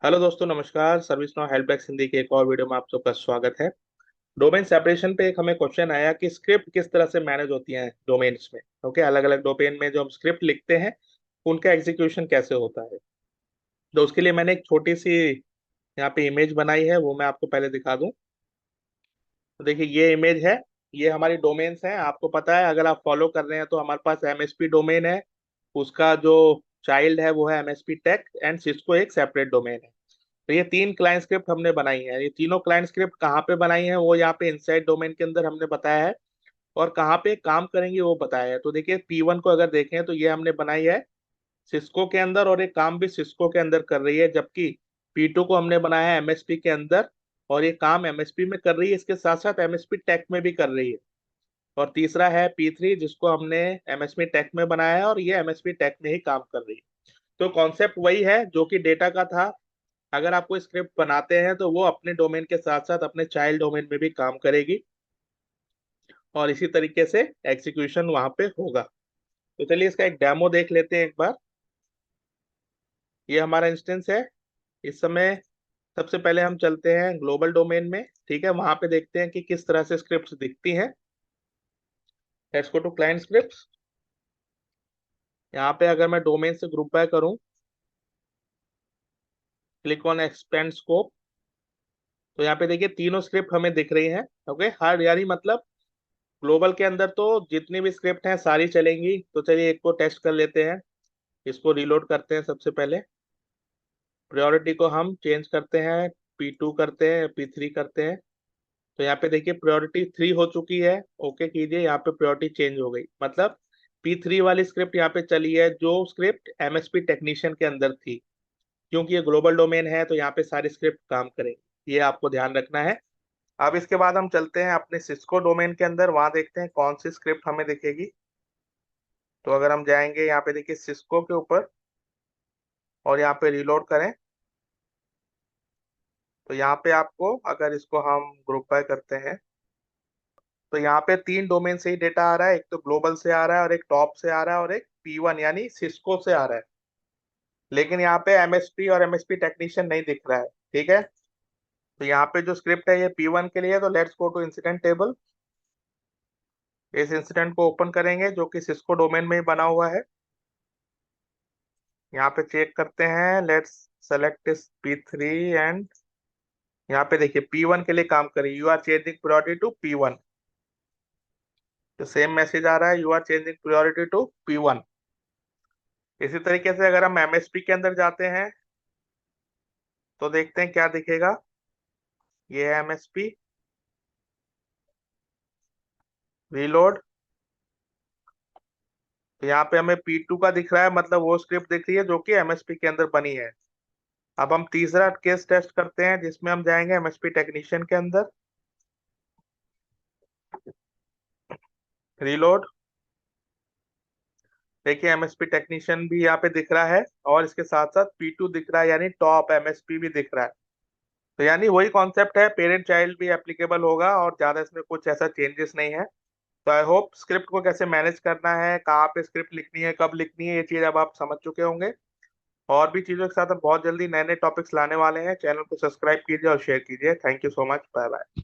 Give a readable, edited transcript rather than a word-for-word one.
Hello दोस्तों, नमस्कार। Service now help desk Hindi के एक और वीडियो में आप सबका स्वागत है। डोमेन सेपरेशन पे एक हमें क्वेश्चन आया कि स्क्रिप्ट किस तरह से मैनेज होती हैं डोमेन्स में। ओके, अलग अलग डोमेन में जो हम स्क्रिप्ट लिखते हैं उनका एग्जीक्यूशन कैसे होता है। तो उसके लिए मैंने एक छोटी सी यहाँ पे इमेज बनाई है, वो मैं आपको पहले दिखा दूं। तो देखिए, ये इमेज है। ये हमारी डोमेन्स हैं। आपको पता है, अगर आप फॉलो कर रहे हैं तो हमारे पास एमएसपी डोमेन है। उसका जो चाइल्ड है वो है एमएसपी टेक, एंड सिस्को एक सेपरेट डोमेन है। तो ये तीन क्लाइंट स्क्रिप्ट हमने बनाई है। ये तीनों क्लाइंट स्क्रिप्ट कहाँ पे बनाई है वो यहाँ पे इनसाइड डोमेन के अंदर हमने बताया है, और कहाँ पे काम करेंगे वो बताया है। तो देखिए, P1 को अगर देखें तो ये हमने बनाई है सिस्को के अंदर, और ये काम भी सिस्को के अंदर कर रही है। जबकि P2 को हमने बनाया है एमएसपी के अंदर, और ये काम एमएसपी में कर रही है, इसके साथ साथ एमएसपी टेक में भी कर रही है। और तीसरा है P3, जिसको हमने एमएसपी टेक में बनाया है, और ये एमएसपी टेक में ही काम कर रही है। तो कॉन्सेप्ट वही है जो कि डेटा का था। अगर आप कोई स्क्रिप्ट बनाते हैं तो वो अपने डोमेन के साथ साथ अपने चाइल्ड डोमेन में भी काम करेगी, और इसी तरीके से एग्जीक्यूशन वहां पे होगा। तो चलिए इसका एक डेमो देख लेते हैं एक बार। ये हमारा इंस्टेंस है इस समय। सबसे पहले हम चलते हैं ग्लोबल डोमेन में, ठीक है। वहां पे देखते हैं कि किस तरह से स्क्रिप्ट्स दिखती हैं। Let's go to client scripts. यहाँ पे अगर मैं डोमेन से ग्रुप बाय करूं, क्लिक ऑन एक्सपेंड स्कोप, तो यहाँ पे देखिए तीनों स्क्रिप्ट हमें दिख रही हैं। ओके, हर यानी मतलब ग्लोबल के अंदर तो जितनी भी स्क्रिप्ट हैं सारी चलेंगी। तो चलिए एक को टेस्ट कर लेते हैं। इसको रीलोड करते हैं। सबसे पहले प्रायोरिटी को हम चेंज करते हैं, P2 करते हैं, P3 करते हैं। तो यहाँ पे देखिए प्रायोरिटी 3 हो चुकी है। ओके कीजिए, यहाँ पे प्रायोरिटी चेंज हो गई, मतलब P3 वाली स्क्रिप्ट यहाँ पे चली है, जो स्क्रिप्ट एमएसपी टेक्नीशियन के अंदर थी। क्योंकि ये ग्लोबल डोमेन है तो यहाँ पे सारी स्क्रिप्ट काम करेंगी, ये आपको ध्यान रखना है। अब इसके बाद हम चलते हैं अपने सिस्को डोमेन के अंदर, वहां देखते हैं कौन सी स्क्रिप्ट हमें दिखेगी। तो अगर हम जाएंगे यहाँ पे देखिए सिस्को के ऊपर, और यहाँ पे रीलोड करें, तो यहाँ पे आपको, अगर इसको हम ग्रुप बाय करते हैं, तो यहाँ पे तीन डोमेन से ही डेटा आ रहा है। एक तो ग्लोबल से आ रहा है, और एक टॉप से आ रहा है, और एक P1 यानी सिस्को से आ रहा है। लेकिन यहाँ पे एमएसपी और एमएसपी टेक्नीशियन नहीं दिख रहा है, ठीक है। तो यहाँ पे जो स्क्रिप्ट है ये P1 के लिए है। तो let's go to incident table. इस इंसिडेंट को ओपन करेंगे जो कि सिस्को डोमेन में ही बना हुआ है। यहाँ पे चेक करते हैं, let's select this P3, and यहाँ पे देखिए P1 के लिए काम करिए, you are changing priority to P1। तो सेम मैसेज आ रहा है, you are changing priority to P1। इसी तरीके से अगर हम एमएसपी के अंदर जाते हैं तो देखते हैं क्या दिखेगा। ये है एमएसपी, रीलोड। तो यहाँ पे हमें P2 का दिख रहा है, मतलब वो स्क्रिप्ट दिख रही है जो कि एमएसपी के अंदर बनी है। अब हम तीसरा केस टेस्ट करते हैं, जिसमें हम जाएंगे एमएसपी टेक्नीशियन के अंदर, रीलोड। देखिए एमएसपी टेक्नीशियन भी यहाँ पे दिख रहा है, और इसके साथ साथ P2 दिख रहा है, यानी टॉप एमएसपी भी दिख रहा है। तो यानी वही कॉन्सेप्ट है, पेरेंट चाइल्ड भी एप्लीकेबल होगा, और ज्यादा इसमें कुछ ऐसा चेंजेस नहीं है। तो आई होप स्क्रिप्ट को कैसे मैनेज करना है, कहाँ पे स्क्रिप्ट लिखनी है, कब लिखनी है, ये चीज अब आप समझ चुके होंगे। और भी चीजों के साथ हम बहुत जल्दी नए नए टॉपिक्स लाने वाले हैं। चैनल को सब्सक्राइब कीजिए और शेयर कीजिए। Thank you so much, bye bye.